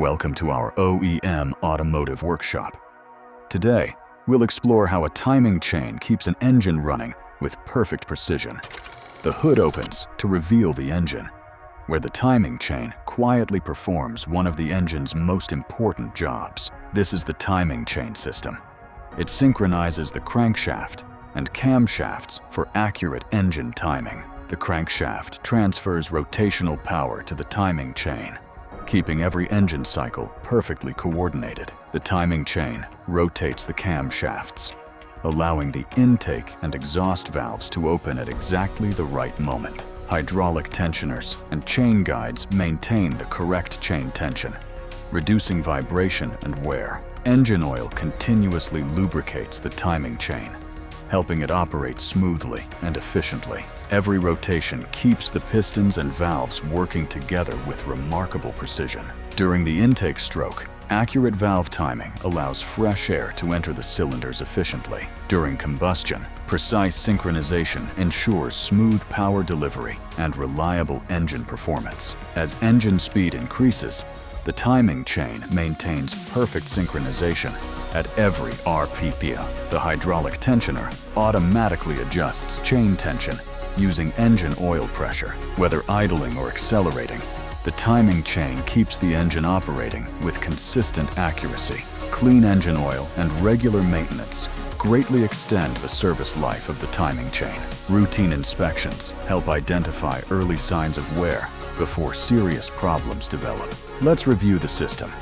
Welcome to our OEM Automotive workshop. Today, we'll explore how a timing chain keeps an engine running with perfect precision. The hood opens to reveal the engine, where the timing chain quietly performs one of the engine's most important jobs. This is the timing chain system. It synchronizes the crankshaft and camshafts for accurate engine timing. The crankshaft transfers rotational power to the timing chain, keeping every engine cycle perfectly coordinated. The timing chain rotates the camshafts, allowing the intake and exhaust valves to open at exactly the right moment. Hydraulic tensioners and chain guides maintain the correct chain tension, reducing vibration and wear. Engine oil continuously lubricates the timing chain, helping it operate smoothly and efficiently. Every rotation keeps the pistons and valves working together with remarkable precision. During the intake stroke, accurate valve timing allows fresh air to enter the cylinders efficiently. During combustion, precise synchronization ensures smooth power delivery and reliable engine performance. As engine speed increases, the timing chain maintains perfect synchronization at every RPM. The hydraulic tensioner automatically adjusts chain tension using engine oil pressure. Whether idling or accelerating, the timing chain keeps the engine operating with consistent accuracy. Clean engine oil and regular maintenance greatly extend the service life of the timing chain. Routine inspections help identify early signs of wear before serious problems develop. Let's review the system.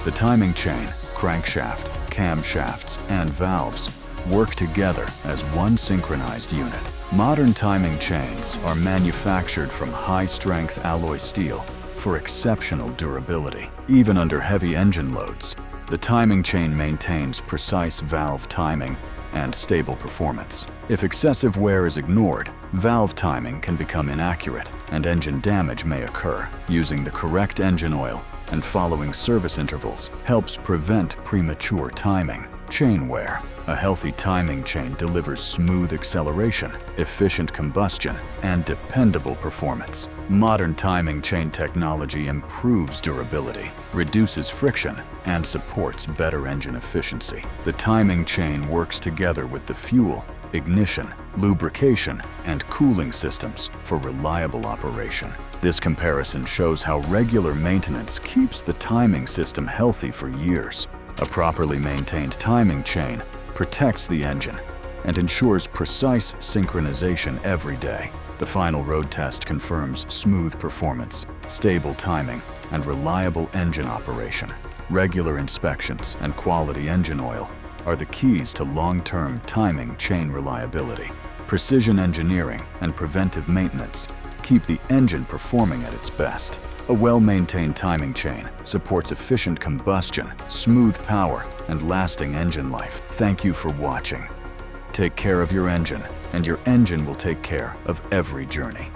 The timing chain, crankshaft, camshafts, and valves work together as one synchronized unit. Modern timing chains are manufactured from high-strength alloy steel for exceptional durability. Even under heavy engine loads, the timing chain maintains precise valve timing and stable performance. If excessive wear is ignored, valve timing can become inaccurate and engine damage may occur. Using the correct engine oil and following service intervals helps prevent premature timing. Chain wear. A healthy timing chain delivers smooth acceleration, efficient combustion, and dependable performance. Modern timing chain technology improves durability, reduces friction, and supports better engine efficiency. The timing chain works together with the fuel, ignition, lubrication, and cooling systems for reliable operation. This comparison shows how regular maintenance keeps the timing system healthy for years. A properly maintained timing chain protects the engine and ensures precise synchronization every day. The final road test confirms smooth performance, stable timing, and reliable engine operation. Regular inspections and quality engine oil are the keys to long-term timing chain reliability. Precision engineering and preventive maintenance keep the engine performing at its best. A well-maintained timing chain supports efficient combustion, smooth power, and lasting engine life. Thank you for watching. Take care of your engine, and your engine will take care of every journey.